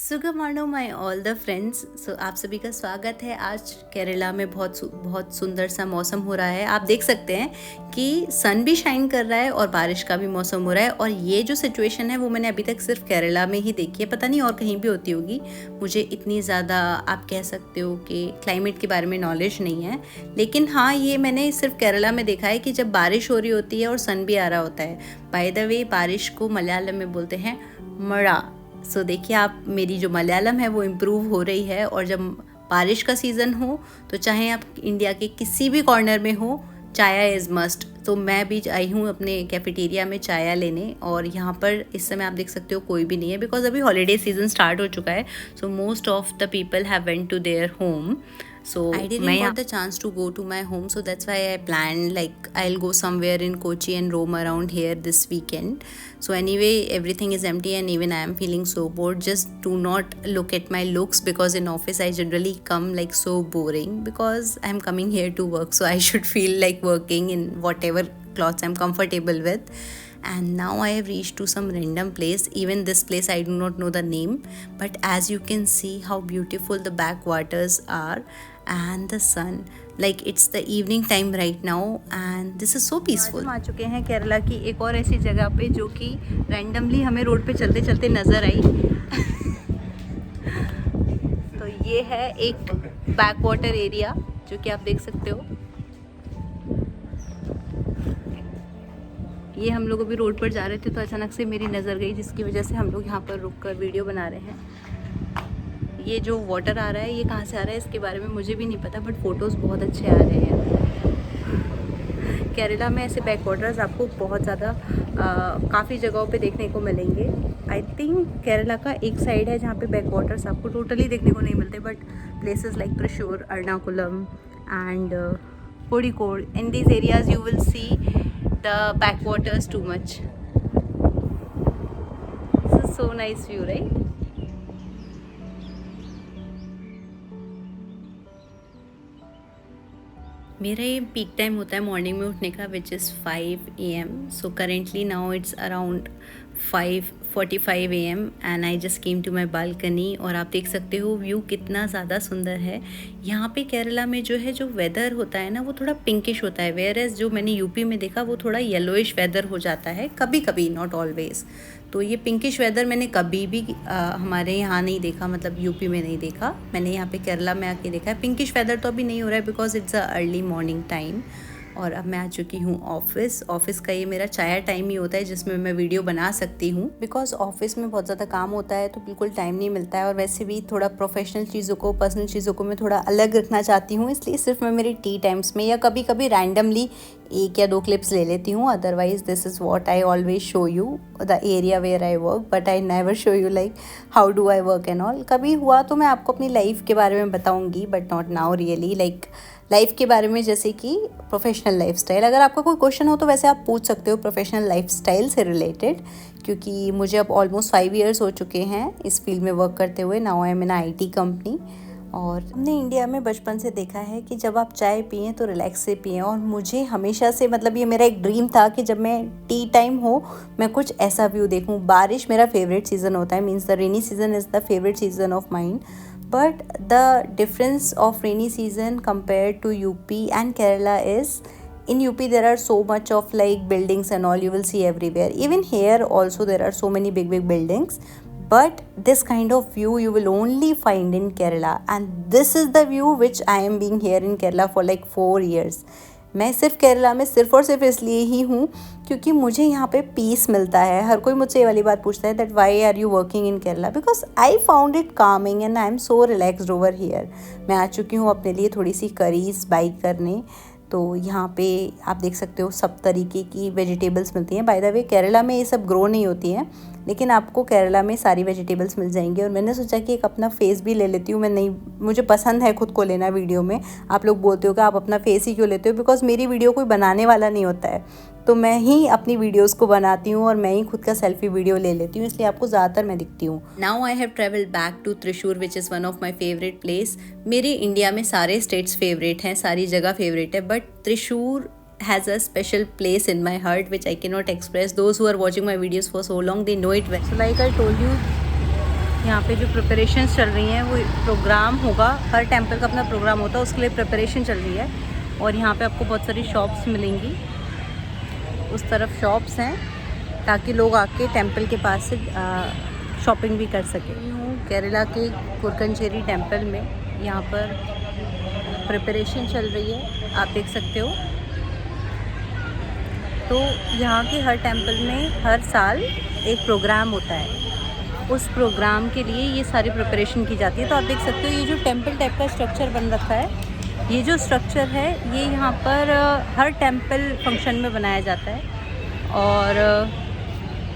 सुगमानो my all the friends. सो आप सभी का स्वागत है। आज केरला में बहुत सुंदर सा मौसम हो रहा है। आप देख सकते हैं कि सन भी शाइन कर रहा है और बारिश का भी मौसम हो रहा है। और ये जो सिचुएशन है वो मैंने अभी तक सिर्फ केरला में ही देखी है, पता नहीं और कहीं भी होती होगी। मुझे इतनी ज़्यादा आप कह सकते हो कि क्लाइमेट के बारे में नॉलेज नहीं है, लेकिन हाँ ये मैंने सिर्फ केरला में देखा है कि जब बारिश हो रही होती है और सन भी आ रहा होता है। बाय द वे बारिश को मलयालम में बोलते हैं मड़ा। सो देखिए आप, मेरी जो मलयालम है वो इम्प्रूव हो रही है। और जब बारिश का सीज़न हो तो चाहे आप इंडिया के किसी भी कॉर्नर में हो, चाय इज़ मस्ट। तो मैं भी आई हूँ अपने कैफेटेरिया में चाय लेने, और यहाँ पर इस समय आप देख सकते हो कोई भी नहीं है, बिकॉज अभी हॉलीडे सीजन स्टार्ट हो चुका है। So most of the people have went to their home. So I didn't got the chance to go to my home, so that's why I planned like I'll go somewhere in Kochi and roam around here this weekend. So anyway, everything is empty and even I am feeling so bored. Just do not look at my looks, because in office I generally come like so boring, because I'm coming here to work, so I should feel like working in whatever clothes I'm comfortable with. And now I have reached to some random place. Even this place I do not know the name, but as you can see how beautiful the backwaters are and the sun, like it's the evening time right now and this is so peaceful. हम आ चुके हैं केरला की एक और ऐसी जगह पे जो कि रैंडमली हमें रोड पे चलते चलते नज़र आई। तो ये है एक बैकवाटर एरिया जो कि आप देख सकते हो। ये हम लोग अभी रोड पर जा रहे थे तो अचानक से मेरी नज़र गई, जिसकी वजह से हम लोग यहाँ पर रुक कर वीडियो बना रहे हैं। ये जो वाटर आ रहा है ये कहाँ से आ रहा है इसके बारे में मुझे भी नहीं पता, बट फ़ोटोज़ बहुत अच्छे आ रहे हैं। केरला में ऐसे बैक वाटर्स आपको बहुत ज़्यादा काफ़ी जगहों पे देखने को मिलेंगे। आई थिंक केरला का एक साइड है जहाँ पे बैक वाटर्स आपको टोटली देखने को नहीं मिलते, but places like Thrissur, Ernakulam and Kozhikode, in these areas you will see the backwaters too much. This is so nice view, right? मेरा ये पीक टाइम होता है मॉर्निंग में उठने का, which is 5 AM. So currently now it's around 5:45 AM and I just came to my balcony. और आप देख सकते हो व्यू कितना ज़्यादा सुंदर है। यहाँ पे केरला में जो है जो वेदर होता है ना वो थोड़ा पिंकिश होता है, वेयर एज जो मैंने यूपी में देखा वो थोड़ा येलोइश वेदर हो जाता है कभी कभी, नॉट ऑलवेज। तो ये पिंकिश वेदर मैंने कभी भी हमारे यहाँ नहीं देखा, मतलब यूपी में नहीं देखा। मैंने यहाँ पे केरला में आके देखा है। पिंकिश वेदर तो अभी नहीं हो रहा है because it's a early morning time. और अब मैं आ चुकी हूँ ऑफिस का ये मेरा चाय टाइम ही होता है जिसमें मैं वीडियो बना सकती हूँ, बिकॉज ऑफिस में बहुत ज़्यादा काम होता है तो बिल्कुल टाइम नहीं मिलता है। और वैसे भी थोड़ा प्रोफेशनल चीज़ों को, पर्सनल चीज़ों को मैं थोड़ा अलग रखना चाहती हूँ, इसलिए सिर्फ मैं मेरी टी टाइम्स में या कभी कभी रैंडमली 1 या 2 क्लिप्स ले लेती हूँ। Otherwise this is what I always show you the area where I work, but I never show you like how do I work and all. कभी हुआ तो मैं आपको अपनी लाइफ के बारे में बताऊँगी, but not now really, like life के बारे में, जैसे कि प्रोफेशनल लाइफस्टाइल। अगर आपका कोई क्वेश्चन हो तो वैसे आप पूछ सकते हो प्रोफेशनल लाइफस्टाइल से रिलेटेड, क्योंकि मुझे अब ऑलमोस्ट 5 years हो चुके हैं इस फील्ड में वर्क करते हुए। Now I am in IT company. और हमने इंडिया में बचपन से देखा है कि जब आप चाय पिएं तो रिलैक्स से पिएं, और मुझे हमेशा से, मतलब ये मेरा एक ड्रीम था कि जब मैं टी टाइम हो मैं कुछ ऐसा व्यू देखूं। बारिश मेरा फेवरेट सीज़न होता है, means the rainy season is the favourite season off mind. But the difference of rainy season compared to UP and Kerala is, in UP there are so much of like buildings and all you will see everywhere. Even here also there are so many big buildings. But this kind of view you will only find in Kerala. And this is the view which I am being here in Kerala for like 4 years. मैं सिर्फ केरला में सिर्फ और सिर्फ इसलिए ही हूँ क्योंकि मुझे यहाँ पे पीस मिलता है। हर कोई मुझसे ये वाली बात पूछता है that why are you working in Kerala, because I found it calming and I am so relaxed over here. मैं आ चुकी हूँ अपने लिए थोड़ी सी करीज बाइक करने। तो यहाँ पे आप देख सकते हो सब तरीके की वेजिटेबल्स मिलती हैं। बाय द वे केरला में ये सब ग्रो नहीं होती हैं, लेकिन आपको केरला में सारी वेजिटेबल्स मिल जाएंगी। और मैंने सोचा कि एक अपना फेस भी ले लेती हूँ। मैं नहीं, मुझे पसंद है खुद को लेना वीडियो में। आप लोग बोलते हो कि आप अपना फेस ही क्यों लेते हो, बिकॉज मेरी वीडियो कोई बनाने वाला नहीं होता है, तो मैं ही अपनी वीडियोस को बनाती हूँ और मैं ही खुद का सेल्फी वीडियो ले लेती हूँ, इसलिए आपको ज़्यादातर मैं दिखती हूँ। Now I have travelled back to Thrissur which is one of my favourite place. मेरे इंडिया में सारे स्टेट्स फेवरेट हैं, सारी जगह फेवरेट है, but Thrissur has a special place in my heart which I cannot express. Those who are watching my videos for so long, they know it well. So like I told you, यहाँ पे जो preparations चल रही हैं वो programme होगा, हर temple का अपना प्रोग्राम होता है, उसके लिए प्रिपरेशन चल रही है। और यहाँ पे आपको बहुत सारी शॉप्स मिलेंगी, उस तरफ शॉप्स हैं ताकि लोग आके टेम्पल के पास से शॉपिंग भी कर सकें। हूँ केरला के कुरकनचेरी टेम्पल में, यहाँ पर प्रिपरेशन चल रही है, आप देख सकते हो। तो यहाँ के हर टेम्पल में हर साल एक प्रोग्राम होता है, उस प्रोग्राम के लिए ये सारी प्रिपरेशन की जाती है। तो आप देख सकते हो ये जो टेम्पल टाइप का स्ट्रक्चर बन रखा है, ये जो स्ट्रक्चर है ये यहाँ पर हर टेम्पल फंक्शन में बनाया जाता है। और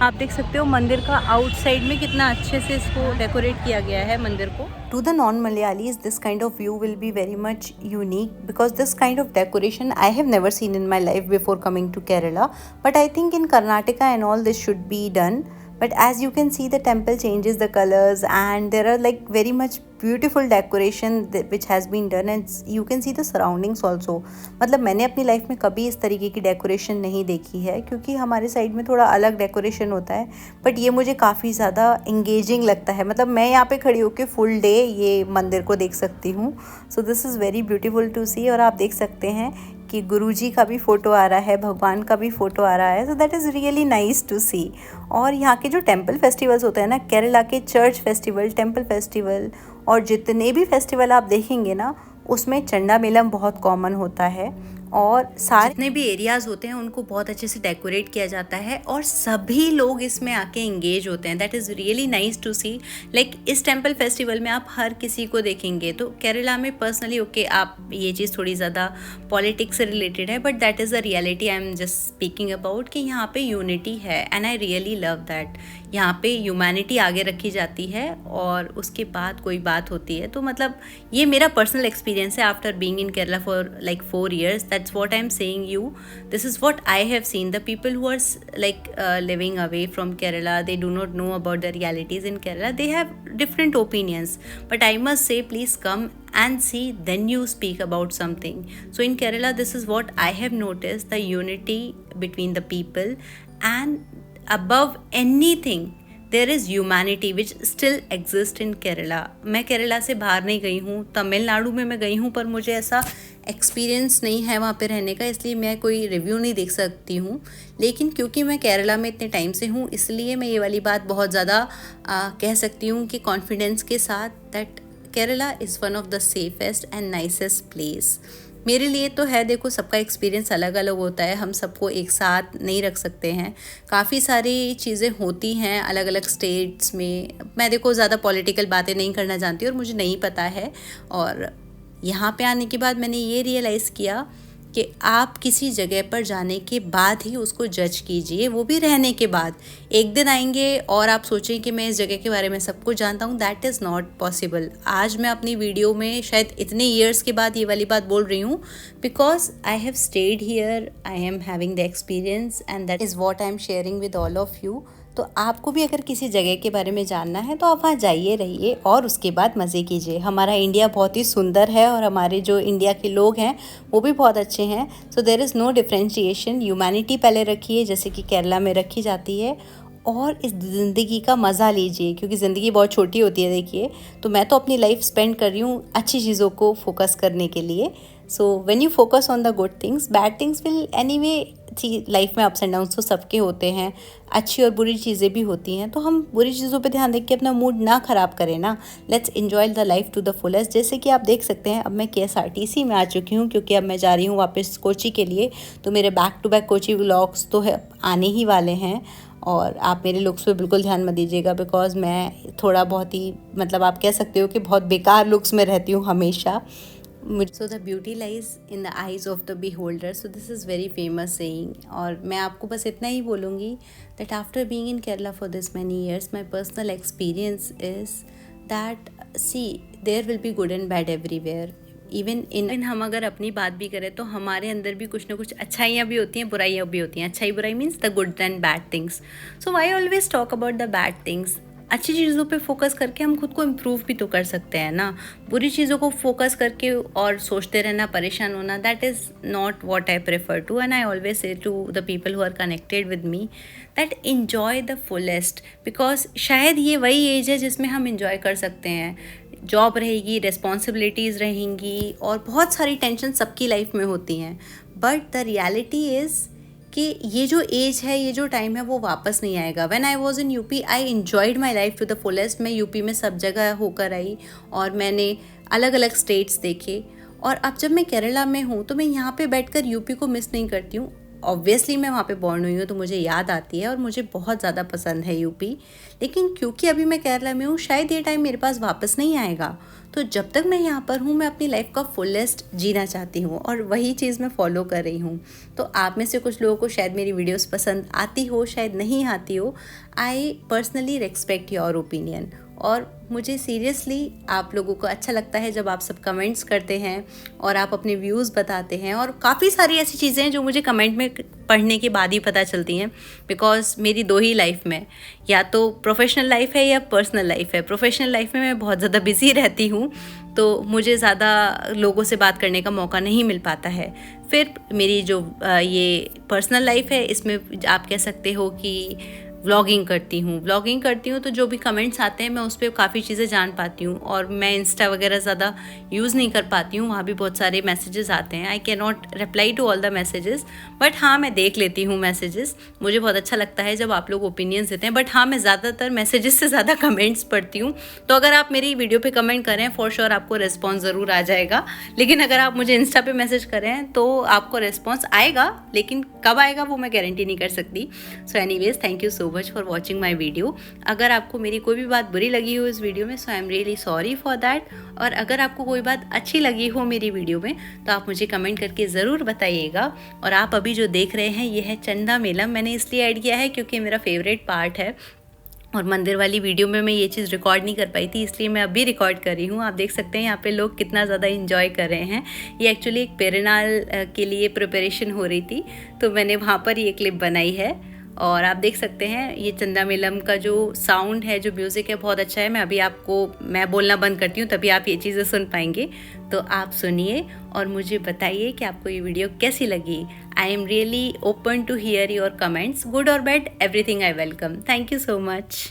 आप देख सकते हो मंदिर का आउटसाइड में कितना अच्छे से इसको डेकोरेट किया गया है मंदिर को। To the non-Malayalis, this kind of view will be very much unique because this kind of decoration I have never seen in my life before coming to Kerala. But I think in Karnataka and all this should be done. But as you can see, the temple changes the colors and there are like very much beautiful decoration which has been done and you can see the surroundings also. मतलब मैंने अपनी life में कभी इस तरीके की decoration नहीं देखी है, क्योंकि हमारे साइड में थोड़ा अलग डेकोरेशन होता है, बट ये मुझे काफ़ी ज़्यादा इंगेजिंग लगता है। मतलब मैं यहाँ पे खड़ी होकर फुल डे ये मंदिर को देख सकती हूँ। So this is very beautiful to see. और आप देख सकते हैं कि गुरुजी का भी फ़ोटो आ रहा है, भगवान का भी फ़ोटो आ रहा है। So that is really nice to see. और यहाँ के जो टेम्पल फेस्टिवल्स होते हैं ना, केरला के चर्च फेस्टिवल, टेम्पल फेस्टिवल और जितने भी फेस्टिवल आप देखेंगे ना, उसमें चंडा मेलम बहुत कॉमन होता है। और सारे जितने भी एरियाज़ होते हैं उनको बहुत अच्छे से डेकोरेट किया जाता है और सभी लोग इसमें आके इंगेज होते हैं। That is really nice to see. Like इस टेम्पल फेस्टिवल में आप हर किसी को देखेंगे। तो केरला में पर्सनली ओके आप ये चीज़ थोड़ी ज़्यादा पॉलिटिक्स से रिलेटेड है, but that is the reality I am just speaking about कि यहाँ पे यूनिटी है and I really love that. यहाँ पे ह्यूमैनिटी आगे रखी जाती है और उसके बाद कोई बात होती है। तो मतलब ये मेरा पर्सनल एक्सपीरियंस है after being in Kerala for like 4 years. That's what I'm saying you. This is what I have seen. The people who are living away from Kerala, they do not know about the realities in Kerala. They have different opinions. But I must say, please come and see, then you speak about something. So in Kerala, this is what I have noticed, the unity between the people, and above anything there is humanity which still exist in Kerala. मैं केरला से बाहर नहीं गई हूँ, तमिलनाडु में मैं गई हूँ, पर मुझे ऐसा एक्सपीरियंस नहीं है वहाँ पे रहने का, इसलिए मैं कोई रिव्यू नहीं देख सकती हूँ। लेकिन क्योंकि मैं केरला में इतने टाइम से हूँ, इसलिए मैं ये वाली बात बहुत ज़्यादा कह सकती हूँ कि कॉन्फिडेंस के साथ that Kerala is one of the safest and nicest place. मेरे लिए तो है। देखो सबका एक्सपीरियंस अलग अलग होता है, हम सबको एक साथ नहीं रख सकते हैं। काफ़ी सारी चीज़ें होती हैं अलग अलग स्टेट्स में। मैं देखो ज़्यादा पॉलिटिकल बातें नहीं करना जानती और मुझे नहीं पता है। और यहाँ पे आने के बाद मैंने ये रियलाइज़ किया कि आप किसी जगह पर जाने के बाद ही उसको जज कीजिए, वो भी रहने के बाद। एक दिन आएंगे और आप सोचें कि मैं इस जगह के बारे में सब कुछ जानता हूँ, दैट इज़ नॉट पॉसिबल। आज मैं अपनी वीडियो में शायद इतने ईयर्स के बाद ये वाली बात बोल रही हूँ, because I have stayed here, I am having the experience and that is what I am sharing with all of you. तो आपको भी अगर किसी जगह के बारे में जानना है तो आप वहाँ जाइए, रहिए और उसके बाद मज़े कीजिए। हमारा इंडिया बहुत ही सुंदर है और हमारे जो इंडिया के लोग हैं वो भी बहुत अच्छे हैं। So there is no differentiation. Humanity पहले रखिए जैसे कि केरला में रखी जाती है, और इस ज़िंदगी का मज़ा लीजिए, क्योंकि ज़िंदगी बहुत छोटी होती है। देखिए तो मैं तो अपनी लाइफ स्पेंड कर रही हूँ अच्छी चीज़ों को फोकस करने के लिए। So when you focus on the good things, bad things will anyway, life में अप्स एंड डाउन्स तो सबके होते हैं, अच्छी और बुरी चीज़ें भी होती हैं। तो हम बुरी चीज़ों पे ध्यान देख के अपना मूड ना ख़राब करें ना। Let's enjoy the life to the fullest. जैसे कि आप देख सकते हैं अब मैं KSRTC में आ चुकी हूँ, क्योंकि अब मैं जा रही हूँ वापस कोची के लिए। तो मेरे back to back Kochi vlogs तो है आने ही वाले हैं, और आप मेरे लुक्स पे बिल्कुल ध्यान मत दीजिएगा, बिकॉज मैं थोड़ा बहुत ही मतलब आप कह सकते हो कि बहुत बेकार लुक्स में रहती हूँ हमेशा। So the beauty lies in the eyes of the beholder. So this is very famous saying. और मैं आपको बस इतना ही बोलूँगी that after being in Kerala for this many years, my personal experience is that see there will be good and bad everywhere. Even हम अगर अपनी बात भी करें तो हमारे अंदर भी कुछ ना कुछ अच्छाइयाँ भी होती हैं, बुराइयाँ भी होती हैं। अच्छाई बुराई means the good and bad things. So why always talk about the bad things. अच्छी चीज़ों पे फोकस करके हम खुद को इम्प्रूव भी तो कर सकते हैं ना। बुरी चीज़ों को फोकस करके और सोचते रहना, परेशान होना, that is not what I prefer to. And I always say to the people who are connected with me that enjoy the fullest, because शायद ये वही एज है जिसमें हम इन्जॉय कर सकते हैं। जॉब रहेगी, रिस्पॉन्सिबिलिटीज़ रहेंगी और बहुत सारी टेंशन सबकी लाइफ में होती हैं, बट द रियलिटी इज़ कि ये जो एज है, ये जो टाइम है, वो वापस नहीं आएगा। When I was in UP I enjoyed my life to the fullest. मैं यूपी में सब जगह होकर आई और मैंने अलग अलग स्टेट्स देखे, और अब जब मैं केरला में हूँ तो मैं यहाँ पे बैठकर यूपी को मिस नहीं करती हूँ। ऑब्वियसली मैं वहाँ पे बॉर्न हुई हूँ तो मुझे याद आती है और मुझे बहुत ज़्यादा पसंद है यूपी, लेकिन क्योंकि अभी मैं केरला में हूँ शायद ये टाइम मेरे पास वापस नहीं आएगा। तो जब तक मैं यहाँ पर हूँ मैं अपनी लाइफ का फुलेस्ट जीना चाहती हूँ और वही चीज़ मैं फॉलो कर रही हूँ। तो आप में से कुछ लोगों को शायद मेरी वीडियोस पसंद आती हो, शायद नहीं आती हो। I personally respect your opinion, और मुझे सीरियसली आप लोगों को अच्छा लगता है जब आप सब कमेंट्स करते हैं और आप अपने व्यूज़ बताते हैं। और काफ़ी सारी ऐसी चीज़ें हैं जो मुझे कमेंट में पढ़ने के बाद ही पता चलती हैं, बिकॉज मेरी दो ही लाइफ में, या तो प्रोफेशनल लाइफ है या पर्सनल लाइफ है। प्रोफेशनल लाइफ में मैं बहुत ज़्यादा बिजी रहती हूँ तो मुझे ज़्यादा लोगों से बात करने का मौका नहीं मिल पाता है। फिर मेरी जो ये पर्सनल लाइफ है, इसमें आप कह सकते हो कि व्लॉगिंग करती हूँ तो जो भी कमेंट्स आते हैं मैं उस पर काफ़ी चीज़ें जान पाती हूँ। और मैं इंस्टा वगैरह ज़्यादा यूज़ नहीं कर पाती हूँ, वहाँ भी बहुत सारे मैसेजेस आते हैं। I can not reply to all the messages, but हाँ मैं देख लेती हूँ मैसेजेस। मुझे बहुत अच्छा लगता है जब आप लोग ओपिनियंस देते हैं, बट हाँ मैं ज़्यादातर मैसेजेस से ज़्यादा कमेंट्स पढ़ती हूँ। तो अगर आप मेरी वीडियो पर कमेंट करें फॉर श्योर आपको रिस्पॉन्स ज़रूर आ जाएगा, लेकिन अगर आप मुझे इंस्टा पर मैसेज करें तो आपको रिस्पॉन्स आएगा, लेकिन कब आएगा वो मैं गारंटी नहीं कर सकती। So anyways, thank you so much for watching my video. अगर आपको मेरी कोई भी बात बुरी लगी हो इस वीडियो में, so I am really sorry for that. और अगर आपको कोई बात अच्छी लगी हो मेरी वीडियो में तो आप मुझे कमेंट करके ज़रूर बताइएगा। और आप अभी जो देख रहे हैं ये है चंदा मेलम। मैंने इसलिए ऐड किया है क्योंकि मेरा फेवरेट पार्ट है, और मंदिर वाली वीडियो में मैं ये चीज़ रिकॉर्ड नहीं कर पाई थी, इसलिए मैं अभी रिकॉर्ड कर रही हूँ। आप देख सकते हैं यहाँ पे लोग कितना ज़्यादा इन्जॉय कर रहे हैं। ये एक्चुअली एक पेरेनाल के लिए प्रिपरेशन हो रही थी, तो मैंने वहाँ पर ये क्लिप बनाई है। और आप देख सकते हैं ये चंदा मेलम का जो साउंड है, जो म्यूज़िक है, बहुत अच्छा है। मैं बोलना बंद करती हूँ तभी आप ये चीज़ें सुन पाएंगे। तो आप सुनिए और मुझे बताइए कि आपको ये वीडियो कैसी लगी। I am really open to hear your comments, good और bad, everything I welcome. Thank you so much.